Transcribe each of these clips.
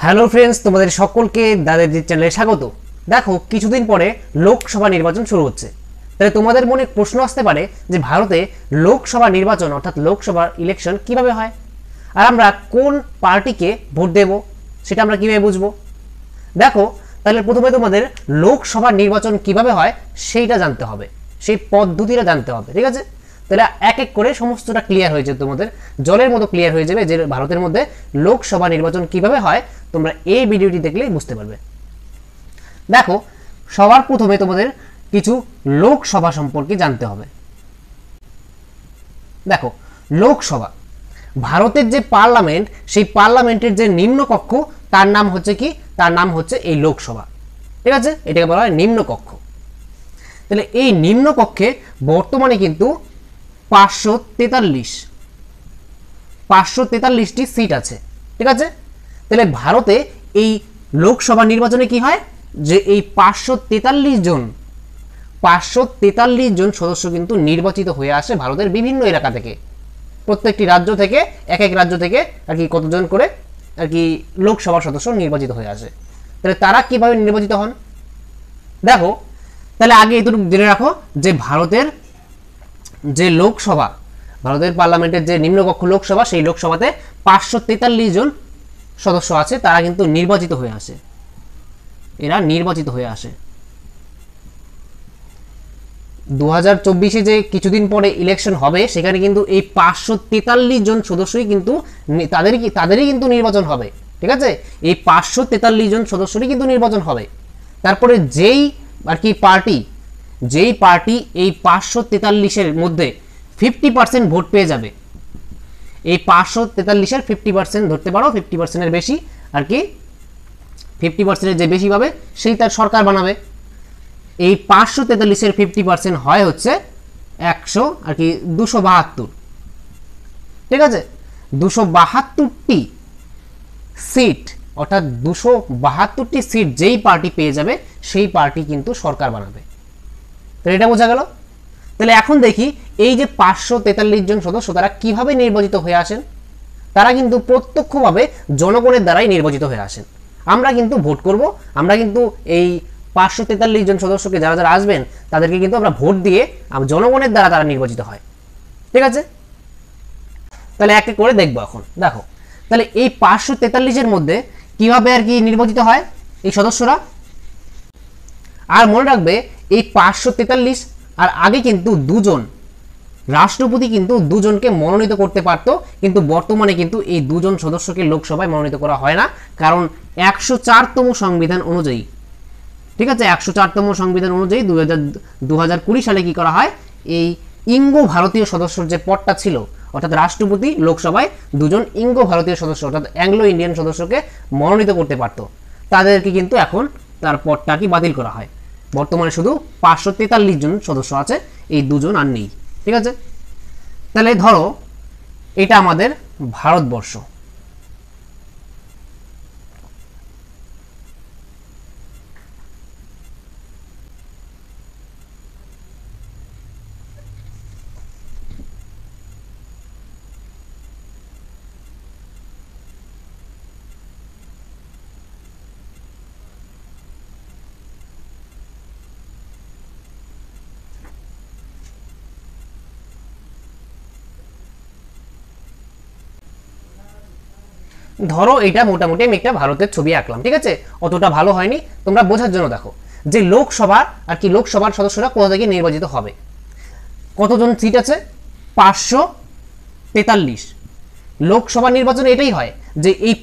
Hello friends, তোমাদের সকলকে দাদের চ্যানেলে স্বাগত। দেখো, কিছুদিন পরে লোকসভা নির্বাচন শুরু হচ্ছে। তাহলে তোমাদের মনে প্রশ্ন আসতে পারে যে ভারতে লোকসভা নির্বাচন অর্থাৎ লোকসভা ইলেকশন কিভাবে হয়, আর আমরা কোন পার্টিকে ভোট দেব সেটা আমরা কিভাবে বুঝবো। দেখো, তাহলে প্রথমে তোমাদের লোকসভা নির্বাচন কিভাবে হয় সেইটা জানতে হবে, সেই পদ্ধতিটা জানতে হবে। ঠিক আছে, তাহলে এক এক করে সমস্তটা ক্লিয়ার হয়ে যাবে, তোমাদের জলের মতো ক্লিয়ার হয়ে যাবে যে ভারতের মধ্যে লোকসভা নির্বাচন কিভাবে হয়। তোমরা এই ভিডিওটি দেখলেই বুঝতে পারবে। দেখো, সবার প্রথমে তোমাদের কিছু লোকসভা সম্পর্কে জানতে হবে। দেখো, লোকসভা ভারতের যে পার্লামেন্ট, সেই পার্লামেন্টের যে নিম্নকক্ষ তার নাম হচ্ছে কি, তার নাম হচ্ছে এই লোকসভা। ঠিক আছে, এটাকে বলা হয় নিম্নকক্ষ। তাহলে এই নিম্নকক্ষে বর্তমানে কিন্তু 543টি সিট আছে। ঠিক আছে, তাহলে ভারতে এই লোকসভা নির্বাচনে কি হয় যে এই 543 জন সদস্য কিন্তু নির্বাচিত হয়ে আসে ভারতের বিভিন্ন এলাকা থেকে, প্রত্যেকটি রাজ্য থেকে, এক এক রাজ্য থেকে আর কি কতজন করে আর কি লোকসভার সদস্য নির্বাচিত হয়ে আসে। তাহলে তারা কিভাবে নির্বাচিত হন দেখো, তাহলে আগে এটুকু জেনে রাখো যে ভারতের যে লোকসভা, ভারতের পার্লামেন্টের যে নিম্নকক্ষ লোকসভা, সেই লোকসভাতে 543 জন সদস্য আছে, তারা কিন্তু নির্বাচিত হয়ে আসে। এরা নির্বাচিত হয়ে আসে 2024-এ যে কিছুদিন পরে ইলেকশন হবে, সেখানে কিন্তু এই 543 জন সদস্যই কিন্তু তাদেরই কিন্তু নির্বাচন হবে। ঠিক আছে, এই 543 জন সদস্যরই কিন্তু নির্বাচন হবে। তারপরে যেই আর কি যেই পার্টি এই 543-এর মধ্যে 50% ভোট পেয়ে যাবে, এই 543-এর 50% ধরতে পারো, 50%-এর বেশি আর কি, 50%-এর যে বেশি পাবে সেই তার সরকার বানাবে। এই 543-এর 50% হয় হচ্ছে 100 আর কি 272। ঠিক আছে, 272টি সিট, অর্থাৎ 272টি সিট যেই পার্টি পেয়ে যাবে সেই পার্টি কিন্তু সরকার বানাবে। তাহলে এটা বোঝা গেল। তাহলে এখন দেখি এই যে 543 জন সদস্য তারা কিভাবে নির্বাচিত হয়ে আসেন। তারা কিন্তু প্রত্যক্ষভাবে জনগণের দ্বারাই নির্বাচিত হয়ে আসেন। আমরা কিন্তু ভোট করব, আমরা কিন্তু এই 543 জন সদস্যকে যারা যারা আসবেন তাদেরকে কিন্তু আমরা ভোট দিয়ে জনগণের দ্বারা তারা নির্বাচিত হয়। ঠিক আছে, তাহলে এক এক করে দেখবো এখন। দেখো, তাহলে এই 543-এর মধ্যে কিভাবে আর কি নির্বাচিত হয় এই সদস্যরা। আর মনে রাখবে এই 543 আর আগে কিন্তু দুজন রাষ্ট্রপতি কিন্তু দুজনকে মনোনীত করতে পারত, কিন্তু বর্তমানে কিন্তু এই দুজন সদস্যকে লোকসভায় মনোনীত করা হয় না, কারণ 104তম সংবিধান অনুযায়ী, ঠিক আছে, 104তম সংবিধান অনুযায়ী 2020 সালে কি করা হয়, এই ইঙ্গো ভারতীয় সদস্যর যে পদটা ছিল, অর্থাৎ রাষ্ট্রপতি লোকসভায় দুজন ইঙ্গো ভারতীয় সদস্য অর্থাৎ অ্যাংলো ইন্ডিয়ান সদস্যকে মনোনীত করতে পারত, তাদেরকে কিন্তু এখন তার পদটা কি বাতিল করা হয়। বর্তমানে শুধু 543 জন সদস্য আছে, এই দুজন আর নেই। ঠিক আছে, তাহলে ধরো এটা আমাদের ভারতবর্ষ। ধরো এটা মোটামুটি আমি একটা ভারতের ছবি আঁকলাম। ঠিক আছে, অতটা ভালো হয়নি, তোমরা বোঝার জন্য দেখো যে লোকসভা আর কি লোকসভার সদস্যরা কোথা থেকে নির্বাচিত হবে। কতজন সিট আছে? 543। লোকসভা নির্বাচনে এটাই হয় যে এই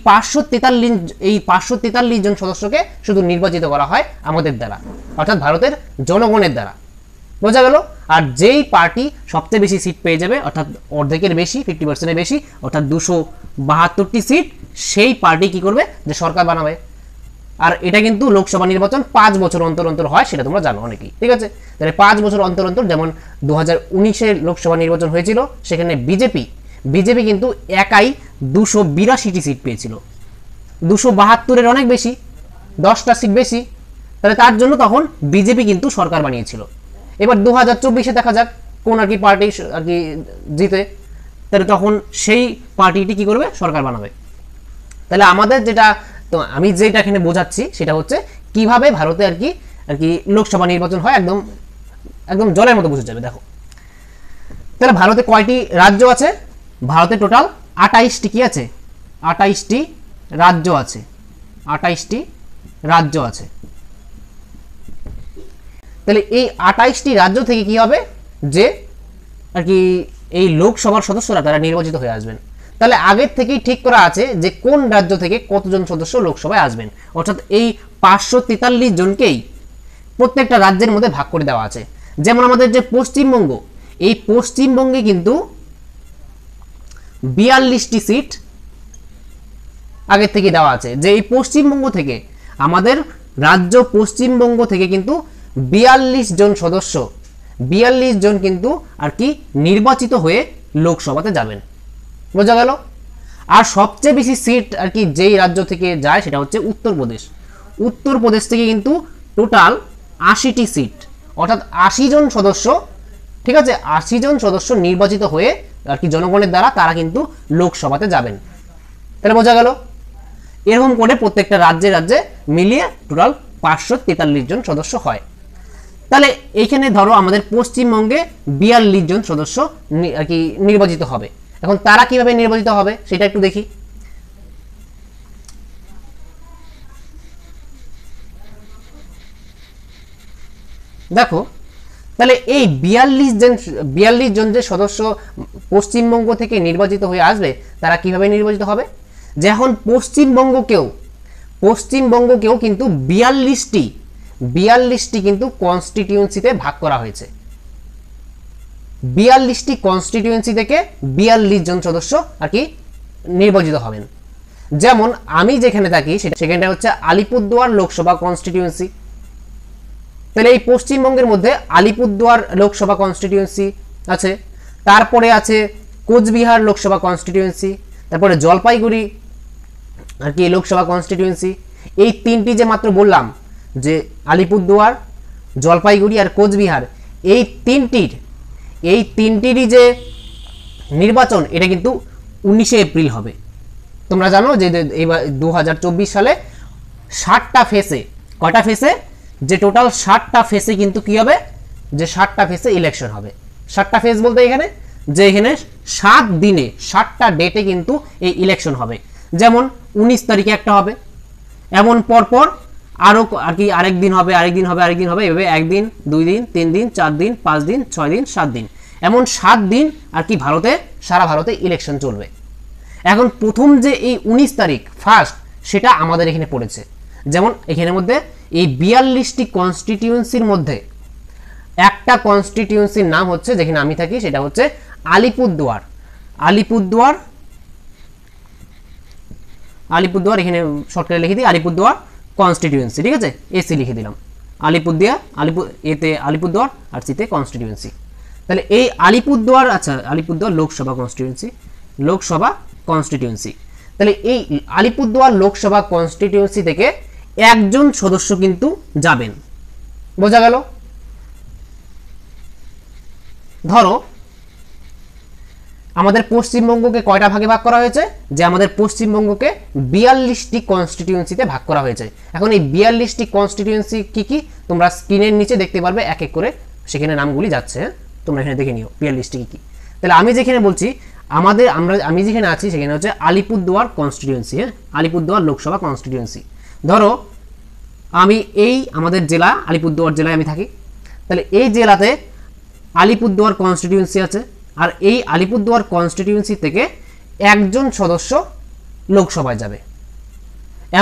543 জন সদস্যকে শুধু নির্বাচিত করা হয় আমাদের দ্বারা, অর্থাৎ ভারতের জনগণের দ্বারা। বোঝা গেল। আর যেই পার্টি সবচেয়ে বেশি সিট পেয়ে যাবে, অর্থাৎ অর্ধেকের বেশি, 50%-এর বেশি, অর্থাৎ 272টি সিট, সেই পার্টি কি করবে, যে সরকার বানাবে। আর এটা কিন্তু লোকসভা নির্বাচন 5 বছর অন্তর অন্তর হয়, সেটা তোমরা জানো অনেকেই। ঠিক আছে, তাহলে 5 বছর অন্তর অন্তর, যেমন 2019-এর লোকসভা নির্বাচন হয়েছিল, সেখানে বিজেপি কিন্তু একাই 282টি সিট পেয়েছিল, 272-এর অনেক বেশি, 10টা সিট বেশি। তাহলে তার জন্য তখন বিজেপি কিন্তু সরকার বানিয়েছিল। এবার 2024-এ দেখা যাক কোন আর কি পার্টি আর কি জিতে, তাহলে তখন সেই পার্টিটি কি করবে, সরকার বানাবে। তাহলে আমাদের যেটা তো আমি যেটা এখানে বোঝাচ্ছি সেটা হচ্ছে কিভাবে ভারতে আর কি লোকসভা নির্বাচন হয়, একদম একদম জলের মতো বুঝে যাবে। দেখো তাহলে ভারতে কয়টি রাজ্য আছে? ভারতে টোটাল 28টি কি আছে? 28টি রাজ্য আছে। 28টি রাজ্য আছে। তাহলে এই 28টি রাজ্য থেকে কি হবে যে আর কি এই লোকসভার সদস্যরা তারা নির্বাচিত হয়ে আসবেন। তাহলে আগের থেকেই ঠিক করা আছে যে কোন রাজ্য থেকে কতজন সদস্য লোকসভায় আসবেন, অর্থাৎ এই 543 জনকেই প্রত্যেকটা রাজ্যের মধ্যে ভাগ করে দেওয়া আছে। যেমন আমাদের যে পশ্চিমবঙ্গ, এই পশ্চিমবঙ্গে কিন্তু 42টি সিট আগের থেকে দেওয়া আছে, যে এই পশ্চিমবঙ্গ থেকে আমাদের রাজ্য পশ্চিমবঙ্গ থেকে কিন্তু 42 জন সদস্য, 42 জন কিন্তু আর কি নির্বাচিত হয়ে লোকসভাতে যাবেন। বোঝা গেল? আর সবচেয়ে বেশি সিট আর কি যেই রাজ্য থেকে যায় সেটা হচ্ছে উত্তরপ্রদেশ। উত্তরপ্রদেশ থেকে কিন্তু টোটাল 80টি সিট, অর্থাৎ 80 জন সদস্য, ঠিক আছে, 80 জন সদস্য নির্বাচিত হয়ে আর কি জনগণের দ্বারা তারা কিন্তু লোকসভাতে যাবেন। তাহলে বোঝা গেল? এরকম করে প্রত্যেকটা রাজ্যে রাজ্যে মিলিয়ে টোটাল 543 জন সদস্য হয়। তাহলে এইখানে ধরো আমাদের পশ্চিমবঙ্গে 42 জন সদস্য আর কি নির্বাচিত হবে। এখন তারা কিভাবে নির্বাচিত হবে সেটা একটু দেখি। দেখো তাহলে এই 42 জন যে সদস্য পশ্চিমবঙ্গ থেকে নির্বাচিত হয়ে আসবে তারা কিভাবে নির্বাচিত হবে? যে এখন পশ্চিমবঙ্গকেও কিন্তু 42টি কিন্তু কনস্টিটিউয়েন্সিতে ভাগ করা হয়েছে। 42টি কনস্টিটিউয়েন্সি থেকে 42 জন সদস্য আর কি নির্বাচিত হবেন। যেমন আমি যেখানে থাকি সেখানটা হচ্ছে আলিপুরদুয়ার লোকসভা কনস্টিটিউয়েন্সি। তাহলে এই পশ্চিমবঙ্গের মধ্যে আলিপুরদুয়ার লোকসভা কনস্টিটিউয়েন্সি আছে, তারপরে আছে কোচবিহার লোকসভা কনস্টিটিউয়েন্সি, তারপরে জলপাইগুড়ি আর কি লোকসভা কনস্টিটিউয়েন্সি। এই তিনটি যে মাত্র বললাম যে আলিপুরদুয়ার, জলপাইগুড়ি আর কোচবিহার, এই তিনটিরই যে নির্বাচন এটা কিন্তু 19শে এপ্রিল হবে। তোমরা জানো যে এবার 2024 সালে 60টা ফেসে, কয়টা ফেসে? যে টোটাল 60টা ফেসে কিন্তু কি হবে, যে 60টা ফেসে ইলেকশন হবে। 60টা ফেস বলতে এখানে যে এখানে 7 দিনে 60টা ডেটে কিন্তু এই ইলেকশন হবে। যেমন 19 তারিখে একটা হবে, এমন পরপর আরও আর কি আরেকদিন হবে, এভাবে 1 দিন, 2 দিন, 3 দিন, 4 দিন, 5 দিন, 6 দিন, 7 দিন, এমন 7 দিন আর কি সারা ভারতে ইলেকশন চলবে। এখন প্রথম যে এই 19 তারিখ ফার্স্ট, সেটা আমাদের এখানে পড়েছে। যেমন এখানের মধ্যে এই 42টি কনস্টিটিউয়েন্সির মধ্যে একটা কনস্টিটিউয়েন্সির নাম হচ্ছে, যেখানে আমি থাকি সেটা হচ্ছে আলিপুরদুয়ার। এখানে শর্টকাটে লিখে দিই আলিপুরদুয়ার কনস্টিটিউয়েন্সি, ঠিক আছে, এসি লিখে দিলাম। আলিপুরদুয়ার আর সিতে কনস্টিটিউয়েন্সি। তাহলে এই আলিপুরদুয়ার, আচ্ছা আলিপুরদুয়ার লোকসভা কনস্টিটিউয়েন্সি। তাহলে এই আলিপুরদুয়ার লোকসভা কনস্টিটিউয়েন্সি থেকে একজন সদস্য কিন্তু যাবেন। বোঝা গেল? ধরো আমাদের পশ্চিমবঙ্গকে কয়টা ভাগে ভাগ করা হয়েছে? যে আমাদের পশ্চিমবঙ্গকে 42টি কনস্টিটিউয়েন্সিতে ভাগ করা হয়েছে। এখন এই 42টি কনস্টিটিউয়েন্সি কি কি তোমরা স্ক্রিনের নিচে দেখতে পারবে, এক এক করে সেখানে নামগুলি যাচ্ছে। হ্যাঁ, তোমরা এখানে দেখে নিও 42টি কি কি। তাহলে আমি যেখানে বলছি আমি যেখানে আছি সেখানে হচ্ছে আলিপুরদুয়ার কনস্টিটিউয়েন্সি। হ্যাঁ, আলিপুরদুয়ার লোকসভা কনস্টিটিউয়েন্সি। ধরো আমি আমাদের জেলা আলিপুরদুয়ার জেলায় আমি থাকি। তাহলে এই জেলাতে আলিপুরদুয়ার কনস্টিটিউয়েন্সি আছে, আর এই আলিপুরদুয়ার কনস্টিটিউয়েন্সি থেকে একজন সদস্য লোকসভায় যাবে।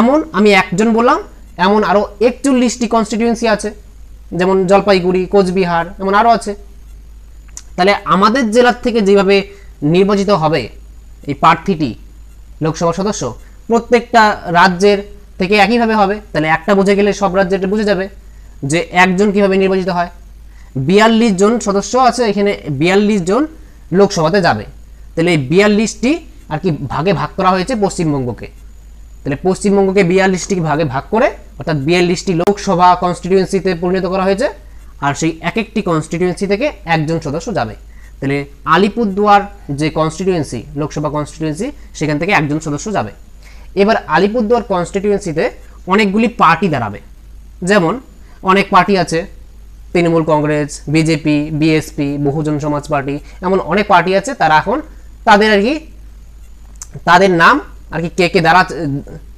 এমন আমি একজন বললাম, এমন আরও 41টি কনস্টিটিউয়েন্সি আছে, যেমন জলপাইগুড়ি, কোচবিহার, এমন আরও আছে। তাহলে আমাদের জেলার থেকে যেভাবে নির্বাচিত হবে এই প্রার্থীটি লোকসভা সদস্য, প্রত্যেকটা রাজ্যের থেকে একইভাবে হবে। তাহলে একটা বুঝে গেলে সব রাজ্যের বুঝে যাবে যে একজন কিভাবে নির্বাচিত হয়। 42 জন সদস্য আছে এখানে, 42 জন লোকসভাতে যাবে। তাহলে এই 42টি আর কি ভাগে ভাগ করা হয়েছে পশ্চিমবঙ্গকে। তাহলে পশ্চিমবঙ্গকে 42টি ভাগে ভাগ করে, অর্থাৎ 42টি লোকসভা কনস্টিটিউয়েন্সিতে পরিণত করা হয়েছে, আর সেই এক একটি কনস্টিটিউয়েন্সি থেকে একজন সদস্য যাবে। তাহলে আলিপুরদুয়ার যে কনস্টিটিউয়েন্সি, লোকসভা কনস্টিটিউয়েন্সি, সেখান থেকে একজন সদস্য যাবে। এবার আলিপুরদুয়ার কনস্টিটিউয়েন্সিতে অনেকগুলি পার্টি দাঁড়াবে, যেমন অনেক পার্টি আছে, তৃণমূল কংগ্রেস, বিজেপি, বিএসপি, বহুজন সমাজ পার্টি, এমন অনেক পার্টি আছে। তারা এখন তাদের আর কি তাদের নাম আর কি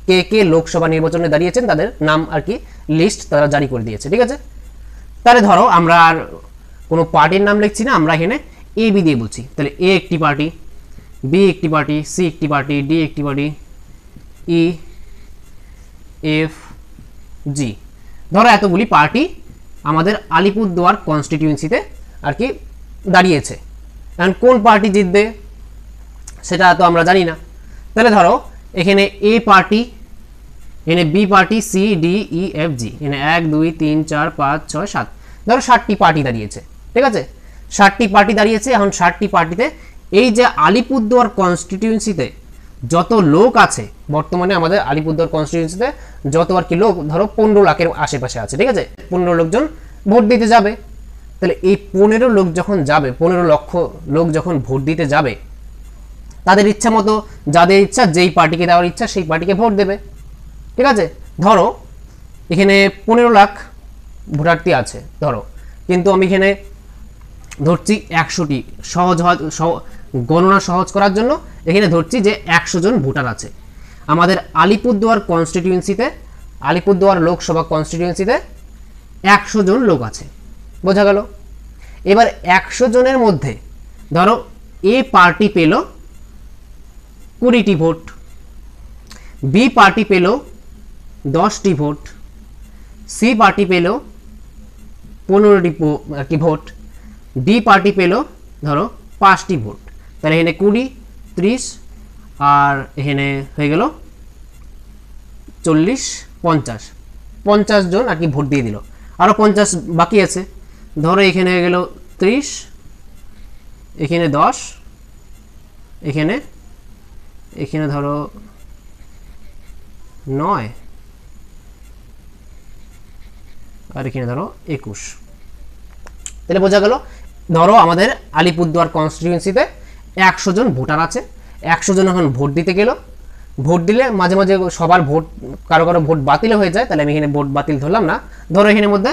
কে কে লোকসভা নির্বাচনে দাঁড়িয়েছেন তাদের নাম আর কি লিস্ট তারা জারি করে দিয়েছে, ঠিক আছে। তাহলে ধরো আমরা আর কোনো পার্টির নাম লিখছি না, আমরা এখানে এ বি দিয়ে বলছি। তাহলে এ একটি পার্টি, বি একটি পার্টি, সি একটি পার্টি, ডি একটি পার্টি, ই, এফ, জি। ধরো এতগুলি পার্টি আমাদের আলিপুরদুয়ার কনস্টিটিউয়েন্সিতে আর কি দাঁড়িয়েছে। কারণ কোন পার্টি জিতবে সেটা তো আমরা জানি না। তাহলে ধরো এখানে এ পার্টি, এখানে বি পার্টি, সি, ডি, ই, এফ, জি, এখানে 1 2 3 4 5 6 7, ধরো 7টি পার্টি দাঁড়িয়েছে, ঠিক আছে। 7টি পার্টি দাঁড়িয়েছে। এখন 7টি পার্টিতে এই যে আলিপুরদুয়ার কনস্টিটিউয়েন্সিতে যত লোক আছে, বর্তমানে আমাদের আলিপুরদুয়ার কনস্টিটিউয়েন্সিতে যত আর কি লোক, ধরো 15 লাখের আশেপাশে আছে, ঠিক আছে। 15 লোকজন ভোট দিতে যাবে। তাহলে এই 15 লোক যখন যাবে, 15 লক্ষ লোক যখন ভোট দিতে যাবে, তাদের ইচ্ছা মতো, যাদের ইচ্ছা, যেই পার্টিকে দেওয়ার ইচ্ছা সেই পার্টিকে ভোট দেবে, ঠিক আছে। ধরো এখানে 15 লাখ ভোটার্থী আছে ধরো, কিন্তু আমি এখানে ধরছি 100টি, গণনা সহজ করার জন্য এখানে ধরছি যে 100 জন ভোটার আছে আমাদের আলিপুরদুয়ার কনস্টিটিউয়েন্সিতে। আলিপুরদুয়ার লোকসভা কনস্টিটিউয়েন্সিতে 100 জন লোক আছে, বোঝা গেল। এবার 100 জনের মধ্যে ধরো এ পার্টি পেল 20টি ভোট, বি পার্টি পেল 10টি ভোট, সি পার্টি পেল 15টি আর কি ভোট, ডি পার্টি পেল ধরো 5টি ভোট। তাহলে এখানে 20, 30 আর এখানে হয়ে গেল 40, 50 জন আর কি ভোট দিয়ে দিল। আরও 50 বাকি আছে। ধরো এখানে হয়ে গেল 30, এখানে 10, এখানে ধরো 9 আর এখানে ধরো 21। তাহলে বোঝা গেল ধরো আমাদের আলিপুরদুয়ার কনস্টিটিউয়েন্সিতে 100 জন ভোটার আছে। 100 জন এখন ভোট দিতে গেল। ভোট দিলে মাঝে মাঝে সবার ভোট, কারো কারো ভোট বাতিল হয়ে যায়, তাহলে আমি এখানে ভোট বাতিল ধরলাম না। ধরো এখানের মধ্যে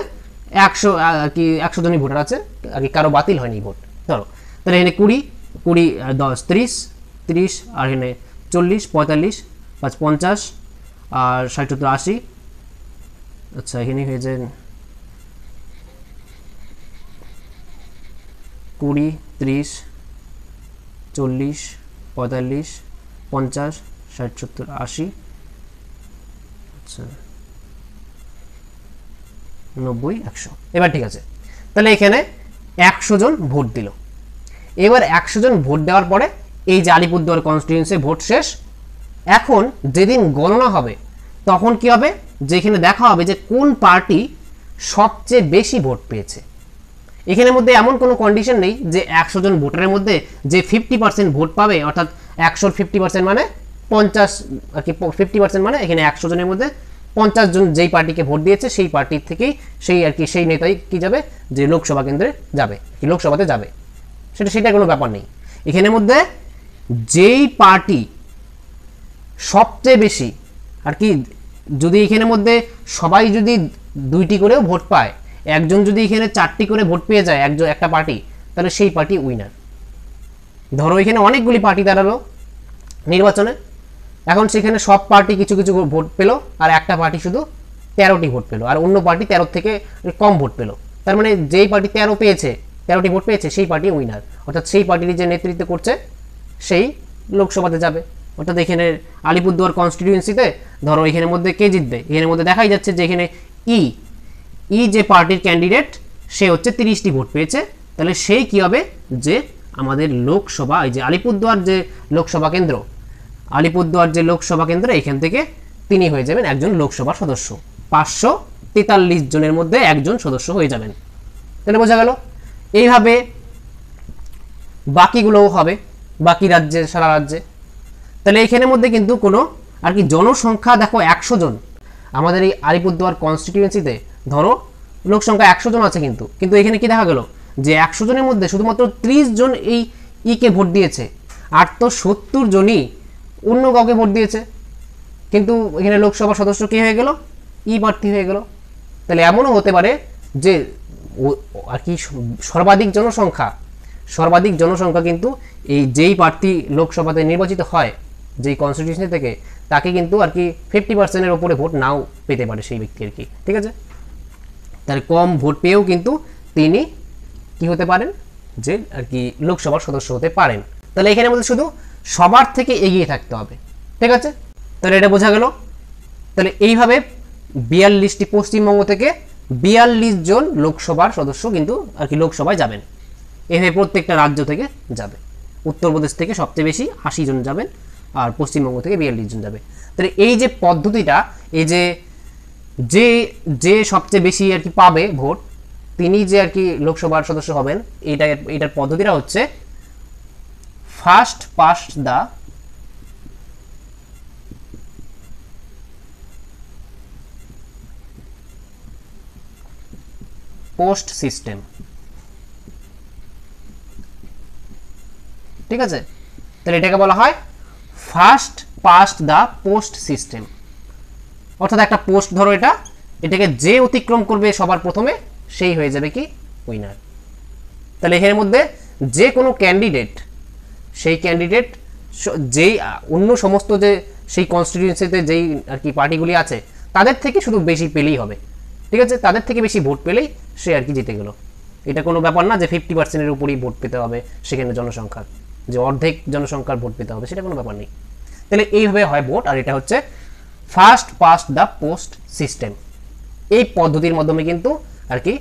100 আর কি 100 জনই ভোটার আছে আর কি, কারো বাতিল হয়নি ভোট ধরো। তাহলে এখানে 20, 10, 30 আর এখানে 40, 45, 5, 50 আর 60, 70, 80। আচ্ছা এখানে হয়ে যায় 20, 30, 40, 45, 50, 60, 70, 80। আচ্ছা 90, 100। এবার ঠিক আছে, তাহলে এখানে 100 জন ভোট দিল। এবার 100 জন ভোট দেওয়ার পরে এই যে আলিপুরদুয়ার কনস্টিটিউয়েন্সি ভোট শেষ। এখন যেদিন গণনা হবে তখন কি হবে, যেখানে দেখা হবে যে কোন পার্টি সবচেয়ে বেশি ভোট পেয়েছে। এখানের মধ্যে এমন কোনো কন্ডিশন নেই যে 100 জন ভোটারের মধ্যে যে 50% ভোট পাবে, অর্থাৎ 100-র 50% মানে 50 আর কি, 50% মানে এখানে 100 জনের মধ্যে 50 জন যেই পার্টিকে ভোট দিয়েছে সেই পার্টির থেকেই সেই আর কি সেই নেতাই কি যাবে, যে লোকসভা কেন্দ্রে যাবে, কি লোকসভাতে যাবে, সেটা কোনো ব্যাপার নেই। এখানের মধ্যে যেই পার্টি সবচেয়ে বেশি আর কি, যদি এখানের মধ্যে সবাই যদি 2টি করেও ভোট পায়, একজন যদি এখানে 4টি করে ভোট পেয়ে যায় একটা পার্টি, তাহলে সেই পার্টি উইনার। ধরো এখানে অনেকগুলি পার্টি দাঁড়ালো নির্বাচনে, এখন সেখানে সব পার্টি কিছু কিছু ভোট পেলো, আর একটা পার্টি শুধু 13টি ভোট পেলো, আর অন্য পার্টি 13 থেকে কম ভোট পেলো। তার মানে যেই পার্টি 13টি ভোট পেয়েছে সেই পার্টি উইনার, অর্থাৎ সেই পার্টির যে নেতৃত্ব করছে সেই লোকসভাতে যাবে। অর্থাৎ এখানে আলিপুরদুয়ার কনস্টিটিউয়েন্সিতে ধরো এখানের মধ্যে কে জিতবে, এখানের মধ্যে দেখাই যাচ্ছে যে এখানে ই যে পার্টির ক্যান্ডিডেট সে হচ্ছে 30টি ভোট পেয়েছে। তাহলে সেই কি হবে, যে আমাদের লোকসভা, এই যে আলিপুরদুয়ার যে লোকসভা কেন্দ্র, এখান থেকে তিনি হয়ে যাবেন একজন লোকসভার সদস্য। 543 জনের মধ্যে একজন সদস্য হয়ে যাবেন। তাহলে বোঝা গেল। এইভাবে বাকিগুলোও হবে, বাকি রাজ্যে, সারা রাজ্যে। তাহলে এখানের মধ্যে কিন্তু কোনো আর কি জনসংখ্যা দেখো 100 জন আমাদের এই আলিপুরদুয়ার কনস্টিটিউয়েন্সিতে, ধরো লোক সংখ্যা 100 জন আছে, কিন্তু এখানে কি দেখা গেল যে 100 জনের মধ্যে শুধুমাত্র 30 জন এই কে ভোট দিয়েছে, আর তো 70 জনই অন্য কাউকে ভোট দিয়েছে। কিন্তু এখানে লোকসভা সদস্য কি হয়ে গেল, ই প্রার্থী হয়ে গেল। তাহলে এমনও হতে পারে যে আর কি সর্বাধিক জনসংখ্যা কিন্তু এই যেই প্রার্থী লোকসভাতে নির্বাচিত হয় যেই কনস্টিটিউশন থেকে, তাকে কিন্তু আর কি 50%-এর ওপরে ভোট নাও পেতে পারে সেই ব্যক্তি আর কি, ঠিক আছে। তাহলে কম ভোট পেয়েও কিন্তু তিনি কি হতে পারেন, যে আর কি লোকসভার সদস্য হতে পারেন। তাহলে এখানে মধ্যে শুধু সবার থেকে এগিয়ে থাকতে হবে, ঠিক আছে। তাহলে এটা বোঝা গেল। তাহলে এইভাবে 42টি পশ্চিমবঙ্গ থেকে 42 জন লোকসভার সদস্য কিন্তু আর কি লোকসভায় যাবেন। এভাবে প্রত্যেকটা রাজ্য থেকে যাবে। উত্তরপ্রদেশ থেকে সবচেয়ে বেশি 80 জন যাবেন, আর পশ্চিমবঙ্গ থেকে 42 জন যাবে। তাহলে এই যে পদ্ধতিটা, এই যে যে সবচেয়ে বেশি আর কি পাবে ভোট, তিনি যে আর কি লোকসভার সদস্য হবেন, এটার পদ্ধতিটা হচ্ছে first past the post system, ঠিক আছে। তাহলে এটাকে বলা হয় first past the post system. অর্থাৎ একটা পোস্ট ধরো, এটাকে যে অতিক্রম করবে সবার প্রথমে সেই হয়ে যাবে কি উইনার। তাহলে এর মধ্যে যে কোনো ক্যান্ডিডেট, সেই ক্যান্ডিডেট যেই অন্য সমস্ত যে সেই কনস্টিটিউয়েন্সিতে যেই আর কি পার্টিগুলি আছে তাদের থেকে শুধু বেশি পেলেই হবে, ঠিক আছে। তাদের থেকে বেশি ভোট পেলেই সে আর কি জিতে গেল। এটা কোনো ব্যাপার না যে 50%-এর উপরেই ভোট পেতে হবে সেখানে জনসংখ্যার, যে অর্ধেক জনসংখ্যার ভোট পেতে হবে, সেটা কোনো ব্যাপার নেই। তাহলে এইভাবে হয় ভোট। আর এটা হচ্ছে first past the post system. এই পদ্ধতির মাধ্যমে কিন্তু আর কি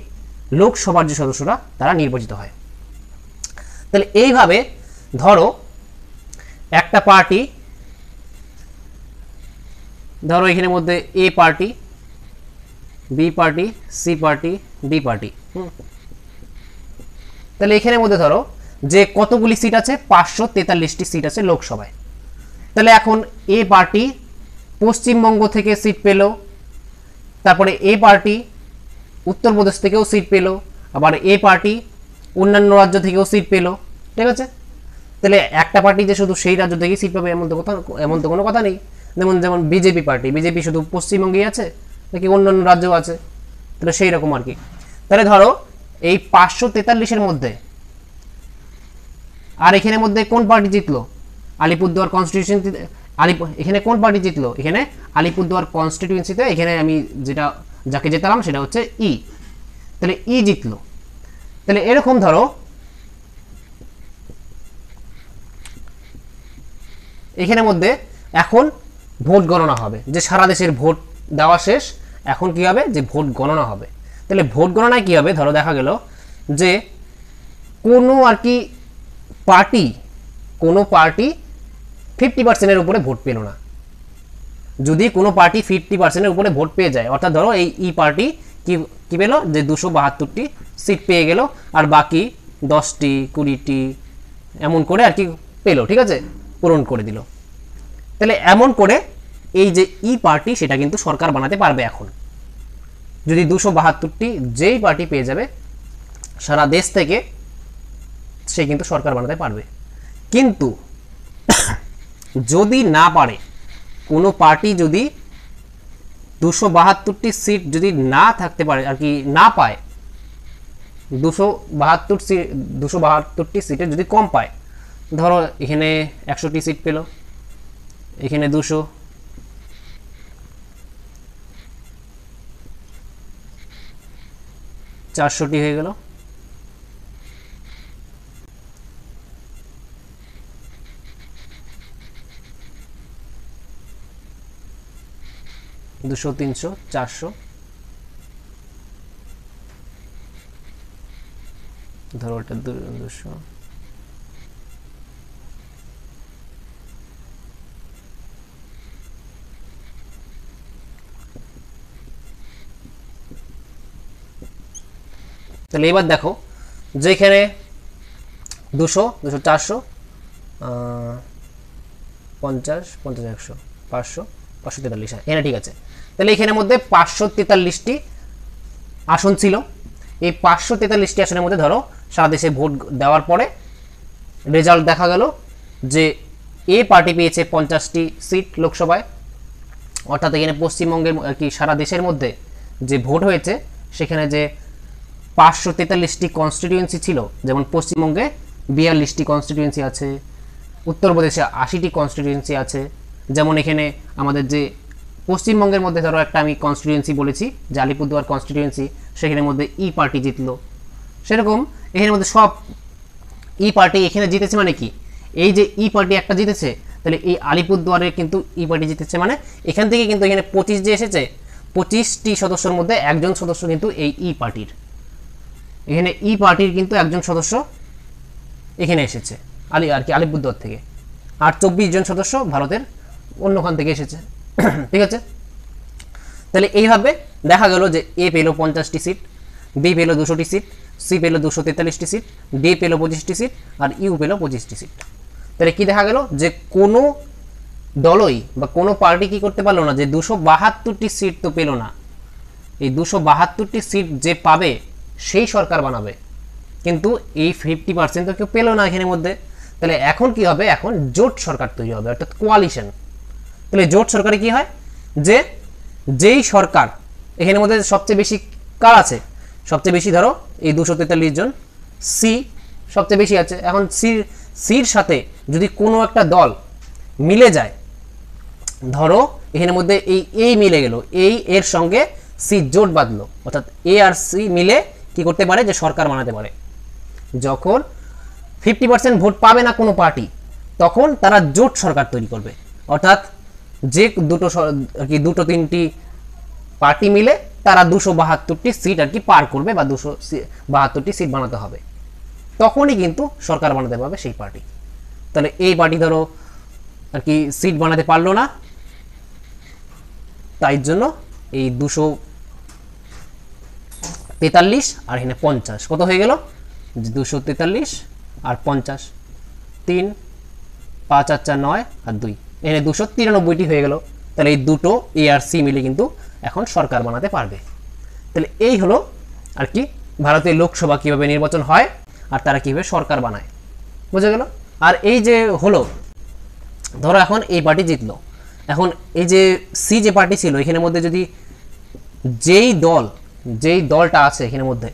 লোকসভার যে সদস্যরা তারা নির্বাচিত হয়। তাহলে এইভাবে ধরো একটা পার্টি, ধরো এখানের মধ্যে A party, B party, C party, D party. তাহলে এখানের মধ্যে ধরো যে কতগুলি সিট আছে, 543টি সিট আছে লোকসভায়। তাহলে এখন এ পার্টি পশ্চিমবঙ্গ থেকে সিট পেল, তারপরে এ পার্টি উত্তরপ্রদেশ থেকেও সিট পেল, আবার এ পার্টি অন্যান্য রাজ্য থেকেও সিট পেল, ঠিক আছে। তাহলে একটা পার্টি যে শুধু সেই রাজ্য থেকেই সিট পাবে এমন তো কোনো কথা নেই। যেমন বিজেপি পার্টি, বিজেপি শুধু পশ্চিমবঙ্গেই আছে নাকি অন্যান্য রাজ্যও আছে, তাহলে সেই রকম আর কি। তাহলে ধরো এই 543-এর মধ্যে আর এখানের মধ্যে কোন পার্টি জিতলো, আলিপুরদুয়ার কনস্টিটিউশন, এখানে কোন পার্টি জিতলো, এখানে আলিপুরদুয়ার কনস্টিটিউয়েন্সিতে এখানে আমি যাকে জেতালাম সেটা হচ্ছে ই। তাহলে ই জিতলো। তাহলে এরকম ধরো এখানের মধ্যে এখন ভোট গণনা হবে, যে সারা দেশের ভোট দেওয়া শেষ, এখন কি হবে, যে ভোট গণনা হবে। তাহলে ভোট গণনায় কি হবে, ধরো দেখা গেল যে কোনো আর কি কোনো পার্টি 50%-এর উপরে ভোট পেল না। যদি কোনো পার্টি 50%-এর উপরে ভোট পেয়ে যায়, অর্থাৎ ধরো এই ই পার্টি কি পেল, যে 272টি সিট পেয়ে গেল, আর বাকি 10টি 20টি এমন করে আর কি পেল, ঠিক আছে, পূরণ করে দিল। তাহলে এমন করে এই যে ই পার্টি সেটা কিন্তু সরকার বানাতে পারবে এখন। যদি 272টি যেই পার্টি পেয়ে যাবে সারা দেশ থেকে, সে কিন্তু সরকার বানাতে পারবে। কিন্তু যদি না পারে, কোনো পার্টি যদি 272টি সিট যদি না থাকতে পারে আর কি, না পায়, 272টি সিটে যদি কম পায়, ধরো এখানে 100টি সিট পেল, এখানে 200, 400টি হয়ে গেল। দুশো, 300, 400, ধরো এটা 200, তাহলে এবার দেখো যে এখানে 200, 400, 50, 50, 100, 500, 543, এখানে ঠিক আছে। তাহলে এখানের মধ্যে 543টি আসন ছিল। এই 543টি আসনের মধ্যে ধরো সারা দেশে ভোট দেওয়ার পরে রেজাল্ট দেখা গেল যে এ পার্টি পেয়েছে 50টি সিট লোকসভায়, অর্থাৎ এখানে পশ্চিমবঙ্গের কি সারা দেশের মধ্যে যে ভোট হয়েছে সেখানে যে 543টি কনস্টিটিউয়েন্সি ছিল, যেমন পশ্চিমবঙ্গে 42টি কনস্টিটিউয়েন্সি আছে, উত্তরপ্রদেশে 80টি কনস্টিটিউয়েন্সি আছে। যেমন এখানে আমাদের যে পশ্চিমবঙ্গের মধ্যে ধরো একটা আমি কনস্টিটিউয়েন্সি বলেছি যে আলিপুরদুয়ার কনস্টিটিউয়েন্সি, সেখানের মধ্যে ই পার্টি জিতলো। সেরকম এখানের মধ্যে সব ই পার্টি এখানে জিতেছে, মানে কি এই যে ই পার্টি একটা জিতেছে, তাহলে এই আলিপুরদুয়ারে কিন্তু ই পার্টি জিতেছে, মানে এখান থেকে কিন্তু এখানে 25 যে এসেছে 25টি সদস্যের মধ্যে একজন সদস্য কিন্তু এই ই পার্টির, এখানে ই পার্টির কিন্তু একজন সদস্য এখানে এসেছে আর কি আলিপুরদুয়ার থেকে, আর 24 জন সদস্য ভারতের অন্যখান থেকে এসেছে। ঠিক আছে, তাহলে এইভাবে দেখা গেল যে এ পেল 50টি সিট, বি পেল 200টি সিট, সি পেল 243টি সিট, ডি পেল 25টি সিট, আর ইউ পেল 25টি সিট। তাহলে কি দেখা গেল যে কোনো দলই বা কোনো পার্টি কি করতে পারলো না, যে 272টি সিট তো পেল না, এই 272টি সিট যে পাবে সেই সরকার বানাবে, কিন্তু এই 50% তো কেউ পেল না এখানের মধ্যে। তাহলে এখন কি হবে, এখন জোট সরকার তৈরি হবে, অর্থাৎ কোয়ালিশন। তাহলে জোট সরকারে কি হয়, যে যেই সরকার এখানের মধ্যে সবচেয়ে বেশি কার আছে, সবচেয়ে বেশি ধরো এই 243 জন, সি সবচেয়ে বেশি আছে। এখন সির সাথে যদি কোনো একটা দল মিলে যায়, ধরো এখানের মধ্যে এই মিলে গেল, এর সঙ্গে সি জোট বাঁধলো, অর্থাৎ এ আর সি মিলে কি করতে পারে, যে সরকার বানাতে পারে। যখন 50% ভোট পাবে না কোনো পার্টি, তখন তারা জোট সরকার তৈরি করবে, অর্থাৎ যে দুটো তিনটি পার্টি মিলে তারা 272টি সিট আর কি পার করবে, বা 272টি সিট বানাতে হবে, তখনই কিন্তু সরকার বানাতে পারবে সেই পার্টি। তাহলে এই পার্টি ধরো আর কি সিট বানাতে পারলো না, তাই জন্য এই 243 আর এখানে 50 কত হয়ে গেল, 243 আর 50, 3 5 আর 4 9 আর 2, এখানে 293টি হয়ে গেল। তাহলে এই দুটো এ আর সি মিলে কিন্তু এখন সরকার বানাতে পারবে। তাহলে এই হলো আর কি ভারতের লোকসভা কিভাবে নির্বাচন হয় আর তারা কিভাবে সরকার বানায়, বুঝা গেল। আর এই যে হলো, ধরো এখন এই পার্টি জিতলো, এখন এই যে সি যে পার্টি ছিল এখানের মধ্যে যদি যেই দলটা আছে এখানের মধ্যে,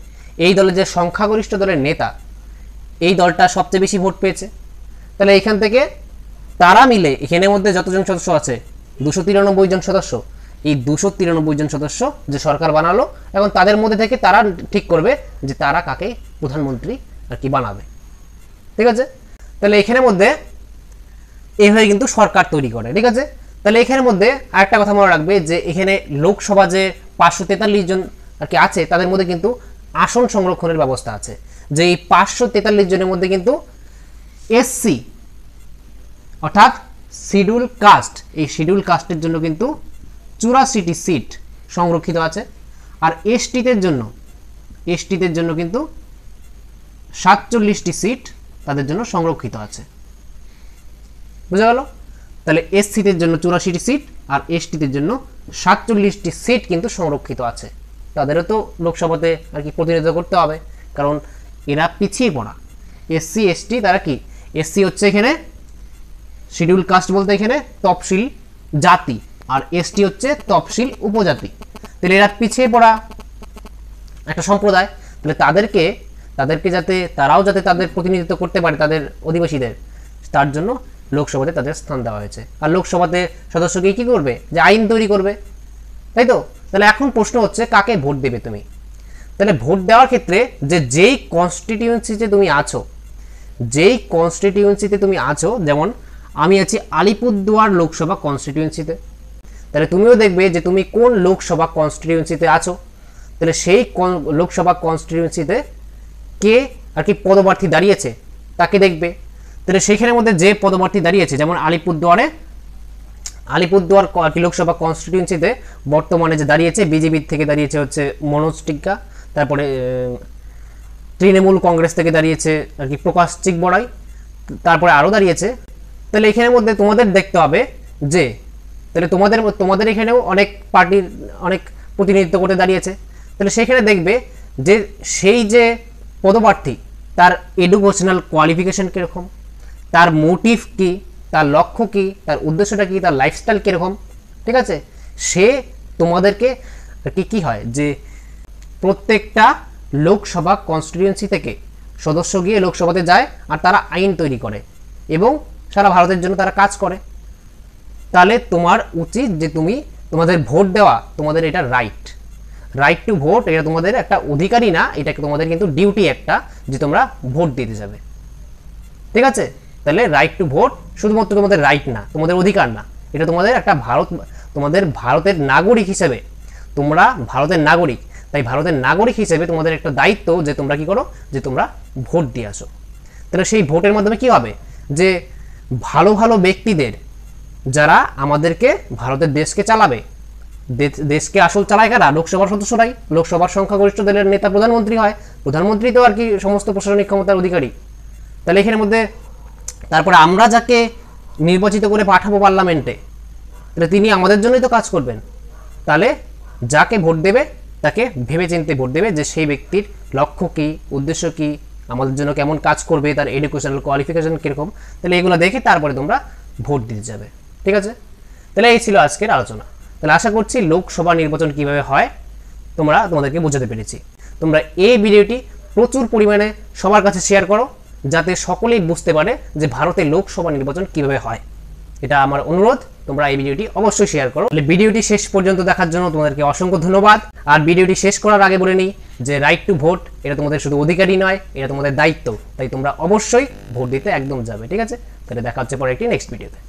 এই দলের যে সংখ্যাগরিষ্ঠ দলের নেতা, এই দলটা সবচেয়ে বেশি ভোট পেয়েছে, তাহলে এখান থেকে তারা মিলে এখানের মধ্যে যতজন সদস্য আছে 293 জন সদস্য, এই 293 জন সদস্য যে সরকার বানালো, এখন তাদের মধ্যে থেকে তারা ঠিক করবে যে তারা কাকে প্রধানমন্ত্রী আর কি বানাবে। ঠিক আছে, তাহলে এখানের মধ্যে এইভাবে কিন্তু সরকার তৈরি করে। ঠিক আছে, তাহলে এখানের মধ্যে আরেকটা কথা মনে রাখবে, যে এখানে লোকসভা যে 543 জন আর কি আছে, তাদের মধ্যে কিন্তু আসন সংরক্ষণের ব্যবস্থা আছে, যে এই 543 জনের মধ্যে কিন্তু এসসি অর্থাৎ শিডিউল কাস্ট, এই শিডিউল কাস্টের জন্য কিন্তু 84টি সিট সংরক্ষিত আছে, আর এসটিদের জন্য কিন্তু 47টি সিট তাদের জন্য সংরক্ষিত আছে, বুঝা গেল। তাহলে এসসিদের জন্য 84টি সিট আর এসটিদের জন্য 47টি সিট কিন্তু সংরক্ষিত আছে। তাদেরও তো লোকসভাতে আর কি প্রতিনিধিত্ব করতে হবে, কারণ এরা পিছিয়ে পড়া। এসসি এসটি তারা কি, এসসি হচ্ছে এখানে শিডিউল কাস্ট বলতে এখানে তফসিল জাতি, আর এসটি হচ্ছে তফসিল উপজাতি। তাহলে এরা পিছিয়ে পড়া একটা সম্প্রদায়, তাহলে তাদেরকে যাতে তারাও যাতে তাদের প্রতিনিধিত্ব করতে পারে তাদের অধিবাসীদের, তার জন্য লোকসভাতে তাদের স্থান দেওয়া হয়েছে। আর লোকসভাতে সদস্যকে কি করবে, যে আইন তৈরি করবে, তাই তো। তাহলে এখন প্রশ্ন হচ্ছে কাকে ভোট দেবে তুমি। তাহলে ভোট দেওয়ার ক্ষেত্রে যেই কনস্টিটিউয়েন্সিতে তুমি আছো, যেমন আমি আছি আলিপুরদুয়ার লোকসভা কনস্টিটিউয়েন্সিতে, তাহলে তুমিও দেখবে যে তুমি কোন লোকসভা কনস্টিটিউয়েন্সিতে আছো। তাহলে সেই লোকসভা কনস্টিটিউয়েন্সিতে কে আর কি পদপ্রার্থী দাঁড়িয়েছে তাকে দেখবে। তাহলে সেইখানের মধ্যে যে পদপ্রার্থী দাঁড়িয়েছে, যেমন আলিপুরদুয়ার লোকসভা কনস্টিটিউয়েন্সিতে বর্তমানে যে দাঁড়িয়েছে, বিজেপির থেকে দাঁড়িয়েছে হচ্ছে মনোজ টিক্কা, তারপরে তৃণমূল কংগ্রেস থেকে দাঁড়িয়েছে আর কি প্রকাশ চিকবড়াই, তারপরে আরও দাঁড়িয়েছে। তাহলে এখানের মধ্যে তোমাদের দেখতে হবে যে তাহলে তোমাদের এখানেও অনেক পার্টির অনেক প্রতিনিধিত্ব করতে দাঁড়িয়েছে। তাহলে সেখানে দেখবে যে সেই যে পদপ্রার্থী তার এডুকেশনাল কোয়ালিফিকেশন কীরকম, তার মোটিভ কি, তার লক্ষ্য কি, তার উদ্দেশ্যটা কি, তার লাইফস্টাইল কীরকম, ঠিক আছে, সে তোমাদেরকে কি হয় যে প্রত্যেকটা লোকসভা কনস্টিটিউয়েন্সি থেকে সদস্য গিয়ে লোকসভাতে যায় আর তারা আইন তৈরি করে এবং সারা ভারতের জন্য তারা কাজ করে। তাহলে তোমার উচিত যে তোমাদের ভোট দেওয়া, তোমাদের এটা রাইট টু ভোট, এটা তোমাদের একটা অধিকারই না, এটাকে তোমাদের কিন্তু ডিউটি একটা, যে তোমরা ভোট দিতে যাবে। ঠিক আছে, তাহলে রাইট টু ভোট শুধুমাত্র তোমাদের রাইট না, তোমাদের অধিকার না, এটা তোমাদের একটা তোমাদের ভারতের নাগরিক হিসেবে, তোমরা ভারতের নাগরিক, তাই ভারতের নাগরিক হিসেবে তোমাদের একটা দায়িত্ব যে তোমরা কি করো, যে তোমরা ভোট দিয়ে আসো। তাহলে সেই ভোটের মাধ্যমে কি হবে, যে ভালো ভালো ব্যক্তিদের, যারা আমাদেরকে ভারতের দেশকে চালাবে, দেশকে আসল চালায় কারা, লোকসভার সদস্যরাই, লোকসভার সংখ্যাগরিষ্ঠ দলের নেতা প্রধানমন্ত্রী হয়, প্রধানমন্ত্রী তো আর কি সমস্ত প্রশাসনিক ক্ষমতার অধিকারী। তাহলে এখানের মধ্যে তারপরে আমরা যাকে নির্বাচিত করে পাঠাবো পার্লামেন্টে, তাহলে তিনি আমাদের জন্যই তো কাজ করবেন। তাহলে যাকে ভোট দেবে তাকে ভেবে চিন্তে ভোট দেবে, যে সেই ব্যক্তির লক্ষ্য কী, উদ্দেশ্য কী, আমাদের জন্য কেমন কাজ করবে, তার এডুকেশনাল কোয়ালিফিকেশন কীরকম, তাহলে এগুলো দেখে তারপরে তোমরা ভোট দিতে যাবে। ঠিক আছে, তাহলে এই ছিল আজকের আলোচনা। তাহলে আশা করছি লোকসভা নির্বাচন কিভাবে হয় তোমাদেরকে বোঝাতে পেরেছি। তোমরা এই ভিডিওটি প্রচুর পরিমাণে সবার কাছে শেয়ার করো, যাতে সকলেই বুঝতে পারে যে ভারতের লোকসভা নির্বাচন কিভাবে হয়। এটা আমার অনুরোধ, তোমরা এই ভিডিওটি অবশ্যই শেয়ার করো। ভিডিওটি শেষ পর্যন্ত দেখার জন্য তোমাদেরকে অসংখ্য ধন্যবাদ। আর ভিডিওটি শেষ করার আগে বলে নিই যে রাইট টু ভোট এটা তোমাদের শুধু অধিকারই নয়, এটা তোমাদের দায়িত্ব, তাই তোমরা অবশ্যই ভোট দিতে একদম যাবে। ঠিক আছে, তাহলে দেখা হচ্ছে পরে একটি নেক্সট ভিডিওতে।